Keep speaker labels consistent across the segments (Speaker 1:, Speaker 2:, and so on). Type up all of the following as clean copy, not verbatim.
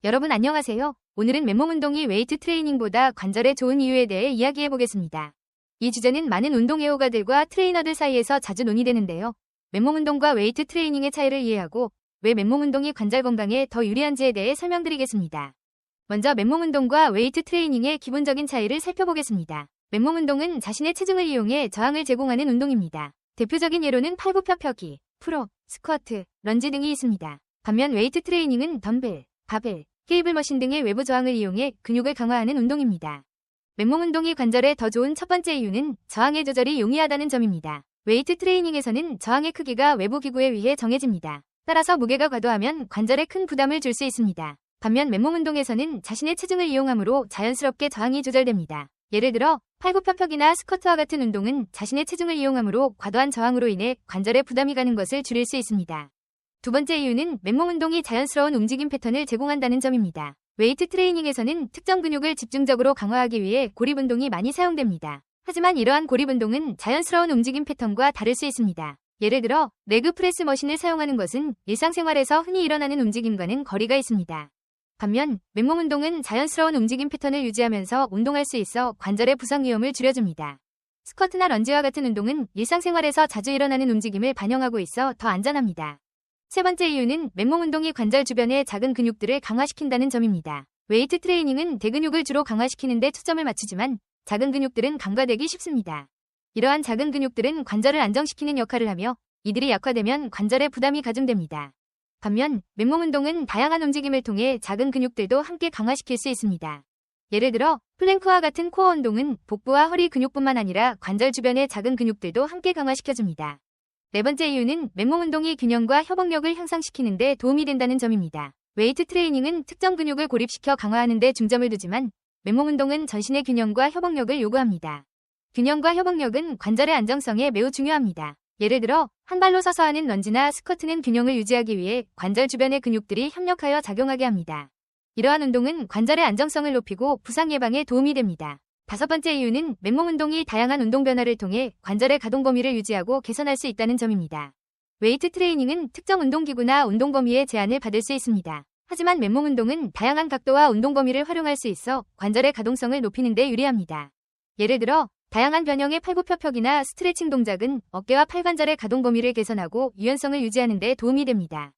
Speaker 1: 여러분 안녕하세요. 오늘은 맨몸 운동이 웨이트 트레이닝보다 관절에 좋은 이유에 대해 이야기해 보겠습니다. 이 주제는 많은 운동 애호가들과 트레이너들 사이에서 자주 논의되는데요. 맨몸 운동과 웨이트 트레이닝의 차이를 이해하고 왜 맨몸 운동이 관절 건강에 더 유리한지에 대해 설명드리겠습니다. 먼저 맨몸 운동과 웨이트 트레이닝의 기본적인 차이를 살펴보겠습니다. 맨몸 운동은 자신의 체중을 이용해 저항을 제공하는 운동입니다. 대표적인 예로는 팔굽혀펴기, 풀업, 스쿼트, 런지 등이 있습니다. 반면 웨이트 트레이닝은 덤벨, 바벨, 케이블 머신 등의 외부 저항을 이용해 근육을 강화하는 운동입니다. 맨몸 운동이 관절에 더 좋은 첫 번째 이유는 저항의 조절이 용이하다는 점입니다. 웨이트 트레이닝에서는 저항의 크기가 외부 기구에 의해 정해집니다. 따라서 무게가 과도하면 관절에 큰 부담을 줄 수 있습니다. 반면 맨몸 운동에서는 자신의 체중을 이용하므로 자연스럽게 저항이 조절됩니다. 예를 들어 팔굽혀펴기나 스쿼트와 같은 운동은 자신의 체중을 이용하므로 과도한 저항으로 인해 관절에 부담이 가는 것을 줄일 수 있습니다. 두 번째 이유는 맨몸 운동이 자연스러운 움직임 패턴을 제공한다는 점입니다. 웨이트 트레이닝에서는 특정 근육을 집중적으로 강화하기 위해 고립 운동이 많이 사용됩니다. 하지만 이러한 고립 운동은 자연스러운 움직임 패턴과 다를 수 있습니다. 예를 들어 레그 프레스 머신을 사용하는 것은 일상생활에서 흔히 일어나는 움직임과는 거리가 있습니다. 반면 맨몸 운동은 자연스러운 움직임 패턴을 유지하면서 운동할 수 있어 관절의 부상 위험을 줄여줍니다. 스쿼트나 런지와 같은 운동은 일상생활에서 자주 일어나는 움직임을 반영하고 있어 더 안전합니다. 세 번째 이유는 맨몸 운동이 관절 주변의 작은 근육들을 강화시킨다는 점입니다. 웨이트 트레이닝은 대근육을 주로 강화시키는 데 초점을 맞추지만 작은 근육들은 강화되기 쉽습니다. 이러한 작은 근육들은 관절을 안정시키는 역할을 하며 이들이 약화되면 관절에 부담이 가중됩니다. 반면 맨몸 운동은 다양한 움직임을 통해 작은 근육들도 함께 강화시킬 수 있습니다. 예를 들어 플랭크와 같은 코어 운동은 복부와 허리 근육뿐만 아니라 관절 주변의 작은 근육들도 함께 강화시켜줍니다. 네 번째 이유는 맨몸 운동이 균형과 협응력을 향상시키는 데 도움이 된다는 점입니다. 웨이트 트레이닝은 특정 근육을 고립시켜 강화하는 데 중점을 두지만 맨몸 운동은 전신의 균형과 협응력을 요구합니다. 균형과 협응력은 관절의 안정성에 매우 중요합니다. 예를 들어 한 발로 서서 하는 런지나 스쿼트는 균형을 유지하기 위해 관절 주변의 근육들이 협력하여 작용하게 합니다. 이러한 운동은 관절의 안정성을 높이고 부상 예방에 도움이 됩니다. 다섯 번째 이유는 맨몸 운동이 다양한 운동 변화를 통해 관절의 가동 범위를 유지하고 개선할 수 있다는 점입니다. 웨이트 트레이닝은 특정 운동기구나 운동 범위에 제한을 받을 수 있습니다. 하지만 맨몸 운동은 다양한 각도와 운동 범위를 활용할 수 있어 관절의 가동성을 높이는 데 유리합니다. 예를 들어 다양한 변형의 팔굽혀펴기나 스트레칭 동작은 어깨와 팔관절의 가동 범위를 개선하고 유연성을 유지하는 데 도움이 됩니다.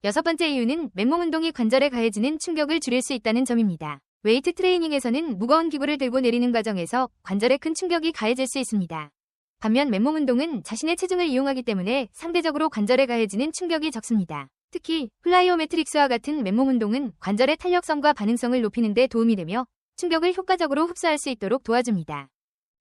Speaker 1: 여섯 번째 이유는 맨몸 운동이 관절에 가해지는 충격을 줄일 수 있다는 점입니다. 웨이트 트레이닝에서는 무거운 기구를 들고 내리는 과정에서 관절에 큰 충격이 가해질 수 있습니다. 반면 맨몸 운동은 자신의 체중을 이용하기 때문에 상대적으로 관절에 가해지는 충격이 적습니다. 특히 플라이오메트릭스와 같은 맨몸 운동은 관절의 탄력성과 반응성을 높이는 데 도움이 되며 충격을 효과적으로 흡수할 수 있도록 도와줍니다.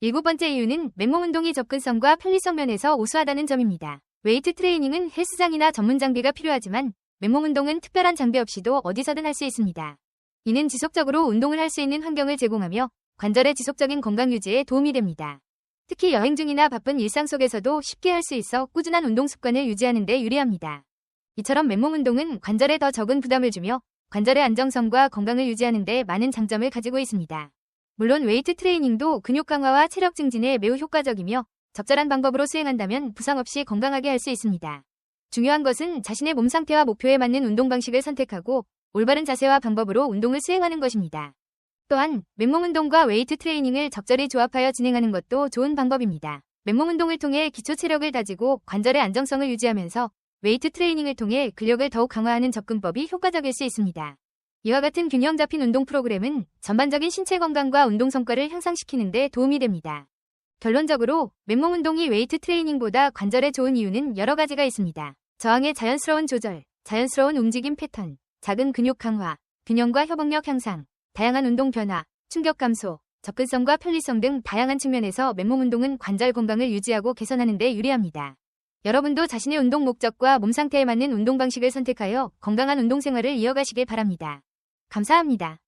Speaker 1: 일곱 번째 이유는 맨몸 운동이 접근성과 편리성 면에서 우수하다는 점입니다. 웨이트 트레이닝은 헬스장이나 전문 장비가 필요하지만 맨몸 운동은 특별한 장비 없이도 어디서든 할 수 있습니다. 이는 지속적으로 운동을 할 수 있는 환경을 제공하며 관절의 지속적인 건강 유지에 도움이 됩니다. 특히 여행 중이나 바쁜 일상 속에서도 쉽게 할 수 있어 꾸준한 운동 습관을 유지하는 데 유리합니다. 이처럼 맨몸 운동은 관절에 더 적은 부담을 주며 관절의 안정성과 건강을 유지하는 데 많은 장점을 가지고 있습니다. 물론 웨이트 트레이닝도 근육 강화와 체력 증진에 매우 효과적이며 적절한 방법으로 수행한다면 부상 없이 건강하게 할 수 있습니다. 중요한 것은 자신의 몸 상태와 목표에 맞는 운동 방식을 선택하고 올바른 자세와 방법으로 운동을 수행하는 것입니다. 또한 맨몸 운동과 웨이트 트레이닝을 적절히 조합하여 진행하는 것도 좋은 방법입니다. 맨몸 운동을 통해 기초 체력을 다지고 관절의 안정성을 유지하면서 웨이트 트레이닝을 통해 근력을 더욱 강화하는 접근법이 효과적일 수 있습니다. 이와 같은 균형 잡힌 운동 프로그램은 전반적인 신체 건강과 운동 성과를 향상시키는 데 도움이 됩니다. 결론적으로 맨몸 운동이 웨이트 트레이닝보다 관절에 좋은 이유는 여러 가지가 있습니다. 저항의 자연스러운 조절, 자연스러운 움직임 패턴, 작은 근육 강화, 균형과 협응력 향상, 다양한 운동 변화, 충격 감소, 접근성과 편리성 등 다양한 측면에서 맨몸 운동은 관절 건강을 유지하고 개선하는 데 유리합니다. 여러분도 자신의 운동 목적과 몸 상태에 맞는 운동 방식을 선택하여 건강한 운동 생활을 이어가시길 바랍니다. 감사합니다.